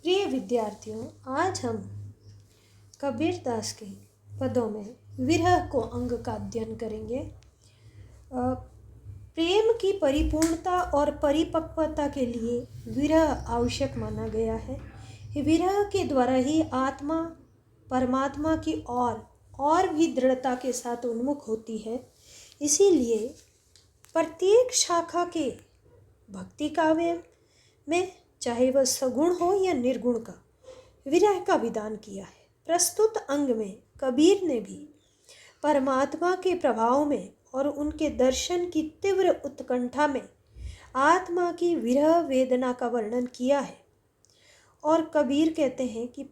प्रिय विद्यार्थियों, आज हम कबीरदास के पदों में विरह को अंग का अध्ययन करेंगे। प्रेम की परिपूर्णता और परिपक्वता के लिए विरह आवश्यक माना गया है। विरह के द्वारा ही आत्मा परमात्मा की और भी दृढ़ता के साथ उन्मुख होती है। इसीलिए प्रत्येक शाखा के भक्ति काव्य में, चाहे वह सगुण हो या निर्गुण का, विरह का विधान किया है। प्रस्तुत अंग में कबीर ने भी परमात्मा के प्रभाव में और उनके दर्शन की तीव्र उत्कंठा में आत्मा की विरह वेदना का वर्णन किया है। और कबीर कहते हैं कि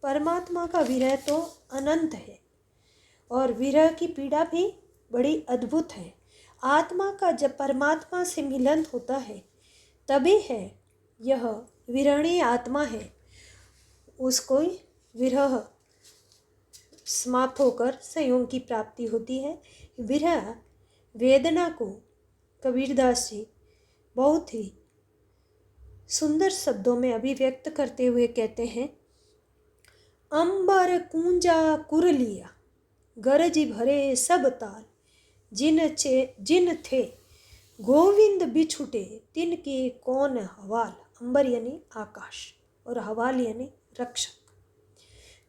परमात्मा का विरह तो अनंत है और विरह की पीड़ा भी बड़ी अद्भुत है। आत्मा का जब परमात्मा से मिलन होता है तभी है यह विरणी आत्मा है, उसको विरह समाप्त होकर संयोग की प्राप्ति होती है। विरह वेदना को कबीरदास जी बहुत ही सुंदर शब्दों में अभिव्यक्त करते हुए कहते हैं, अंबर कूंजा कुरलिया गरज भरे सब ताल, जिन थे गोविंद बिछुटे तिनके कौन हवाल। अंबर यानी आकाश और हवाल यानी रक्षक।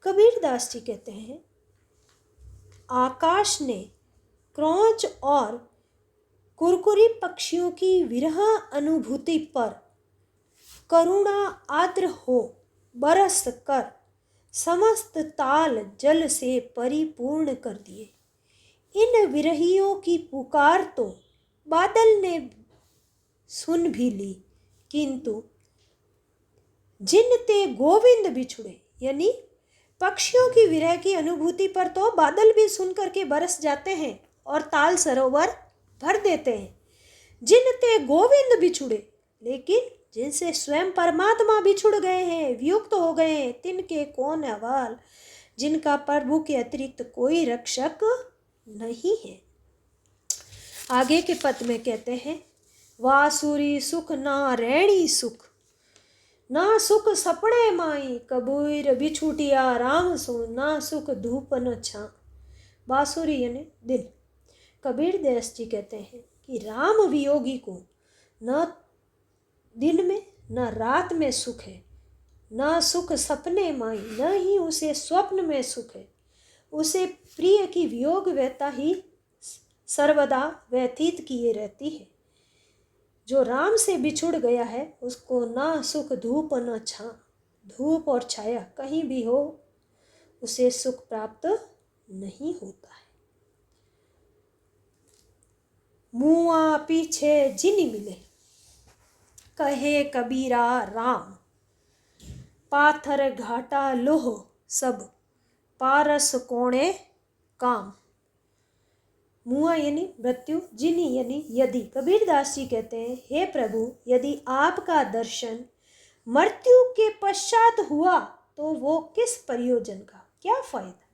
कबीरदास जी कहते हैं, आकाश ने क्रौंच और कुरकुरी पक्षियों की विरह अनुभूति पर करुणा आर्द्र हो बरस कर समस्त ताल जल से परिपूर्ण कर दिए। इन विरहियों की पुकार तो बादल ने सुन भी ली, किंतु जिन ते गोविंद बिछुड़े, यानी पक्षियों की विरह की अनुभूति पर तो बादल भी सुन करके बरस जाते हैं और ताल सरोवर भर देते हैं। जिन ते गोविंद बिछुड़े, लेकिन जिनसे स्वयं परमात्मा बिछुड़ गए हैं, वियुक्त हो गए हैं, तिनके कौन हवाल, जिनका प्रभु के अतिरिक्त कोई रक्षक नहीं है। आगे के पद में कहते हैं, वासुरी सुख ना रैणी सुख, ना सुख सपने माई, कबीर बिछुटिया राम सो, ना सुख धूप न छा। बांसुरी यानी दिल। कबीरदास जी कहते हैं कि राम वियोगी को न दिन में न रात में सुख है, न सुख सपने माई, न ही उसे स्वप्न में सुख है। उसे प्रिय की वियोग व्यथा ही सर्वदा व्यतीत किए रहती है। जो राम से बिछुड़ गया है उसको ना सुख धूप न छा, धूप और छाया कहीं भी हो उसे सुख प्राप्त नहीं होता है। मुआ पीछे जिनी मिले, कहे कबीरा राम, पाथर घाटा लोह सब, पारस कोणे काम। मुआ यानी मृत्यु, जिनी यानी यदि। कबीरदास जी कहते हैं, हे प्रभु, यदि आपका दर्शन मृत्यु के पश्चात हुआ तो वो किस प्रयोजन का, क्या फायदा।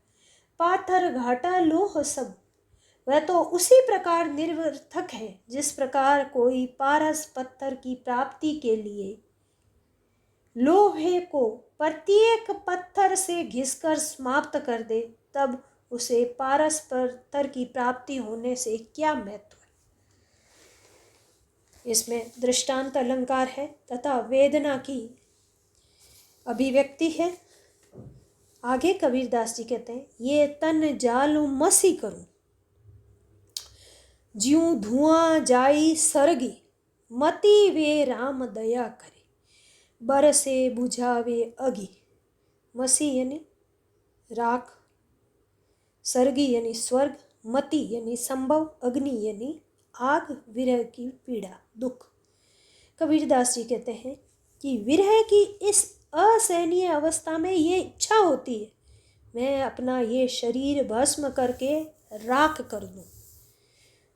पाथर घाटा लोह सब, वह तो उसी प्रकार निरर्थक है जिस प्रकार कोई पारस पत्थर की प्राप्ति के लिए लोहे को प्रत्येक पत्थर से घिसकर समाप्त कर दे, तब उसे पारस पत्थर की प्राप्ति होने से क्या महत्व है। इसमें दृष्टांत अलंकार है तथा वेदना की अभिव्यक्ति है। आगे कबीरदास जी कहते हैं, ये तन जालू मसी करूं, ज्यूं धुआं जाई सरगी, मति वे राम दया करे, बरसे बुझावे अगी। मसी यानी राख, सर्गी यानी स्वर्ग, मति यानी संभव, अग्नि यानी आग, विरह की पीड़ा दुख। कबीरदास जी कहते हैं कि विरह की इस असहनीय अवस्था में ये इच्छा होती है, मैं अपना ये शरीर भस्म करके राख कर दूं।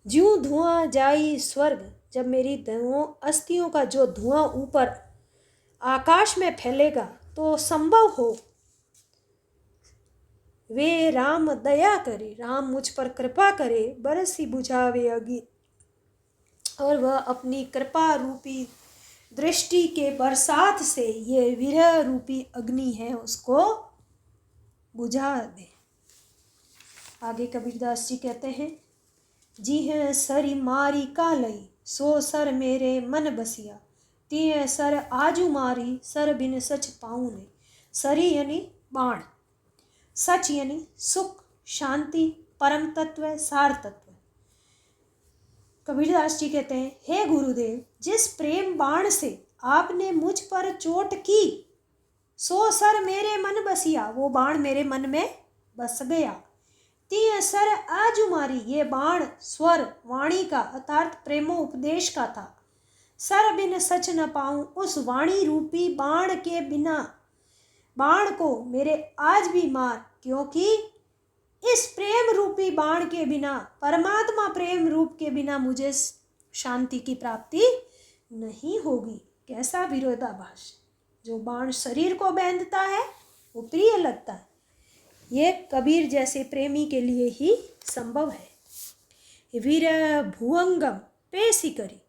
ज्यूं धुआं जाई स्वर्ग, जब मेरी अस्थियों का जो धुआं ऊपर आकाश में फैलेगा तो संभव हो वे राम दया करे, राम मुझ पर कृपा करे, बरसी बुझावे अगी, और वह अपनी कृपा रूपी दृष्टि के बरसात से ये विरह रूपी अग्नि है उसको बुझा दे। आगे कबीरदास जी कहते हैं, जी है सरी मारी कालई सो सर मेरे मन बसिया, तिय सर आजू मारी सर बिन सच पाऊँ ने। सरी यानी बाण, सच यानी सुख, शांति, परम तत्व, सार तत्व। कबीरदास जी कहते हैं, हे गुरुदेव, जिस प्रेम बाण से आपने मुझ पर चोट की, सो सर मेरे मन बसिया, वो बाण मेरे मन में बस गया। तीय सर आजू मारी, ये बाण स्वर वाणी का अर्थात प्रेमो उपदेश का था। सर बिन सच न पाऊं, उस वाणी रूपी बाण के बिना, बाण को मेरे आज भी मार, क्योंकि इस प्रेम रूपी बाण के बिना, परमात्मा प्रेम रूप के बिना मुझे शांति की प्राप्ति नहीं होगी। कैसा विरोधाभास! जो बाण शरीर को बांधता है वो प्रिय लगता है, ये कबीर जैसे प्रेमी के लिए ही संभव है। वीर भुअंगम पेशी करी,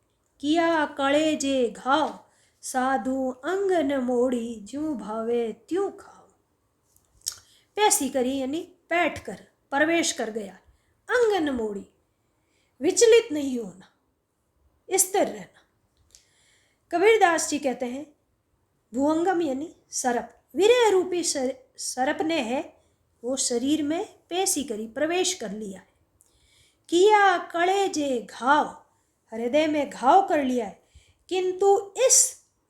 किया कड़े जे घाव, साधु अंग न मोड़ी, ज्यों भावे त्यों खाओ। पेशी करी यानी बैठ कर, प्रवेश कर गया। अंग न मोड़ी, विचलित नहीं होना, स्थिर रहना। कबीरदास जी कहते हैं, भुअंगम यानी सर्प, विरह रूपी सर्प ने है वो शरीर में पेशी करी, प्रवेश कर लिया है। किया कड़े जे घाव, हृदय में घाव कर लिया है, किंतु इस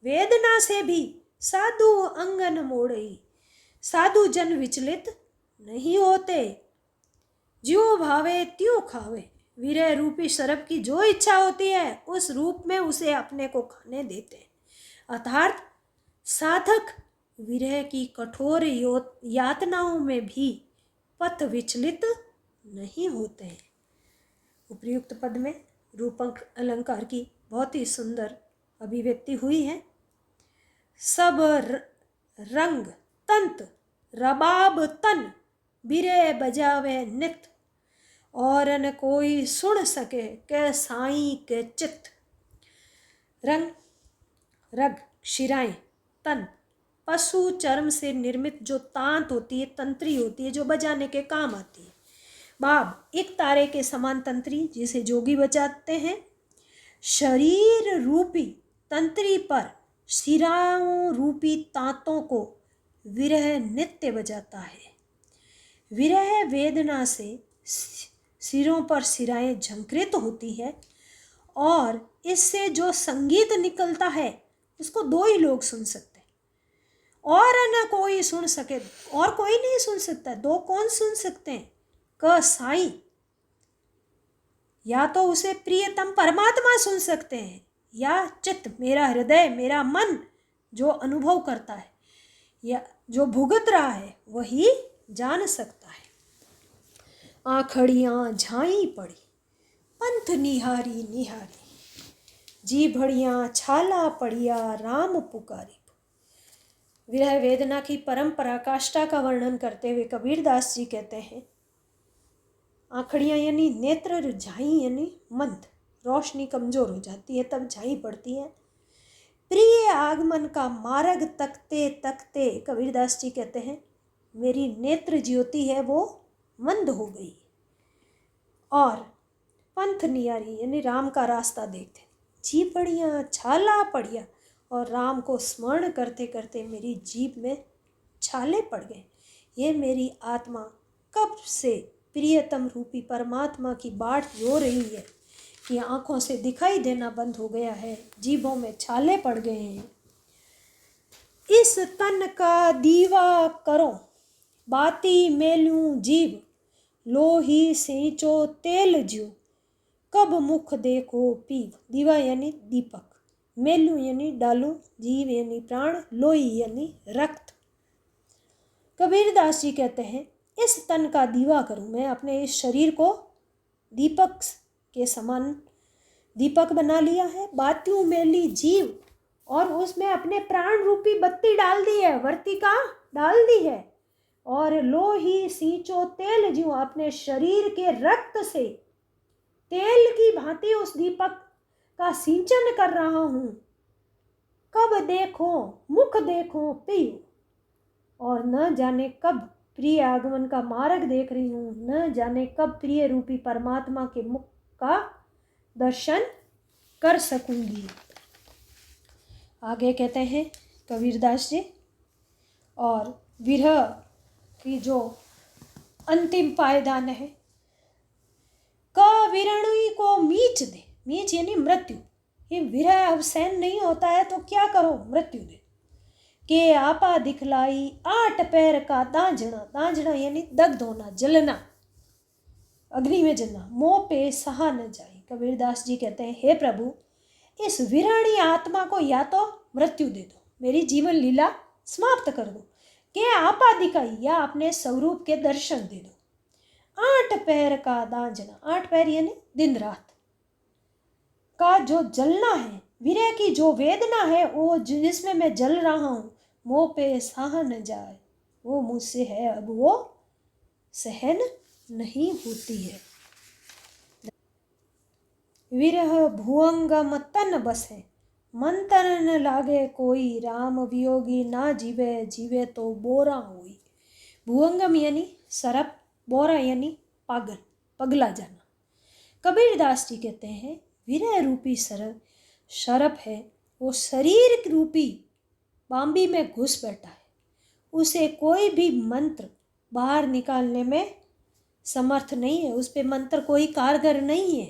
वेदना से भी साधु अंगन मोड़ई, साधु जन विचलित नहीं होते। ज्यों भावे त्यों खावे, विरह रूपी सर्प की जो इच्छा होती है उस रूप में उसे अपने को खाने देते हैं। अर्थात साधक विरह की कठोर यातनाओं में भी पथ विचलित नहीं होते हैं। उपर्युक्त पद में रूपक अलंकार की बहुत ही सुंदर अभिव्यक्ति हुई है। सब रंग तंत रबाब तन, बिरे बजावे नित, और न कोई सुन सके के साईं के चित। रंग, रग, शिराएं, तन, पशु चर्म से निर्मित जो तांत होती है, तंत्री होती है, जो बजाने के काम आती है। बाब, एक तारे के समान तंत्री जिसे जोगी बजाते हैं। शरीर रूपी तंत्री पर शिराओं रूपी तांतों को विरह नित्य बजाता है। विरह वेदना से सिरों पर सिराएं झंकृत होती है, और इससे जो संगीत निकलता है उसको दो ही लोग सुन सकते हैं, और न कोई सुन सके, और कोई नहीं सुन सकता। दो कौन सुन सकते हैं? क साईं, या तो उसे प्रियतम परमात्मा सुन सकते हैं, या चित्त मेरा हृदय, मेरा मन जो अनुभव करता है या जो भुगत रहा है वही जान सकता है। आँखड़ियाँ झाई पड़ी, पंथ निहारी निहारी, जी भड़ियाँ छाला पड़िया, राम पुकारी। विरह वेदना की परम पराकाष्ठा का वर्णन करते हुए कबीरदास जी कहते हैं, आँखड़ियाँ यानी नेत्र, झाई यानी मंद, रोशनी कमजोर हो जाती है तब झाई पड़ती है। प्रिय आगमन का मार्ग तकते तकते कबीरदास जी कहते हैं, मेरी नेत्र ज्योति है वो मंद हो गई। और पंथ नियारी यानी राम का रास्ता देखते, जी पड़िया छाला पड़िया, और राम को स्मरण करते करते मेरी जीभ में छाले पड़ गए। ये मेरी आत्मा कब से प्रियतम रूपी परमात्मा की बाट जो रही है कि आँखों से दिखाई देना बंद हो गया है, जीभों में छाले पड़ गए हैं। इस तन का दीवा करो, बाती मेलूं जीभ, लोही सेंचो तेल ज्यों, कब मुख देखो पीव। दीवा यानी दीपक, मेलू यानी डालू, जीव यानी प्राण, लोही यानी रक्त। कबीरदास जी कहते हैं, इस तन का दीवा करूं, मैं अपने इस शरीर को दीपक के समान दीपक बना लिया है। बातियों मेली जीव, और उसमें अपने प्राण रूपी बत्ती डाल दी है, वर्तिका डाल दी है। और लोही सींचो तेल ज्यों, अपने शरीर के रक्त से तेल की भांति उस दीपक का सिंचन कर रहा हूँ। कब देखो मुख देखो पियो, और न जाने कब प्रिय आगमन का मार्ग देख रही हूँ, न जाने कब प्रिय रूपी परमात्मा के मुख का दर्शन कर सकूंगी। आगे कहते हैं कबीरदास जी, और विरह की जो अंतिम पायदान है, क विरणुई को मीच दे, मीच यानी मृत्यु। ये विरह अब सहन नहीं होता है तो क्या करो, मृत्यु दे। के आपा दिखलाई 8 पैर का दांजना, दांजना यानी दग्ध होना, जलना, अग्नि में जलना, मोह पे सहा न जाए। कबीरदास जी कहते हैं, हे प्रभु, इस विराणी आत्मा को या तो मृत्यु दे दो, मेरी जीवन लीला समाप्त कर दो, के आपा दिखाई या अपने स्वरूप के दर्शन दे दो। 8 पैर का दांजना, 8 पैर यानी दिन रात का जो जलना है, विरह की जो वेदना है, वो जिसमें मैं जल रहा हूँ, मोह पे सहा न जाए, वो मुझसे है, अब वो सहन नहीं होती है। विरह भुअंगम तन बसे, मन तन न लागे कोई, राम वियोगी ना जीवे, जीवे तो बोरा हुई। भुअंगम यानी सरप, बोरा यानी पागल, पगला जाना। कबीरदास जी कहते हैं, विरह रूपी शरप है, वो शरीर रूपी बांबी में घुस बैठा है, उसे कोई भी मंत्र बाहर निकालने में समर्थ नहीं है, उस पे मंत्र कोई कारगर नहीं है।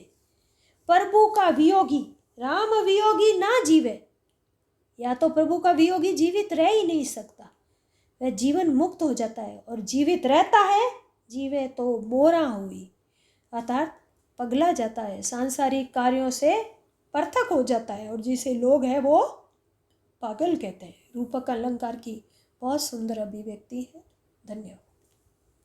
प्रभु का वियोगी, राम वियोगी ना जीवे, या तो प्रभु का वियोगी जीवित रह ही नहीं सकता, वह जीवन मुक्त हो जाता है, और जीवित रहता है, जीवे तो बोरा हुई, अर्थात पगला जाता है, सांसारिक कार्यों से पृथक हो जाता है, और जिसे लोग हैं वो पागल कहते हैं। रूपक अलंकार की बहुत सुंदर अभिव्यक्ति है। धन्यवाद।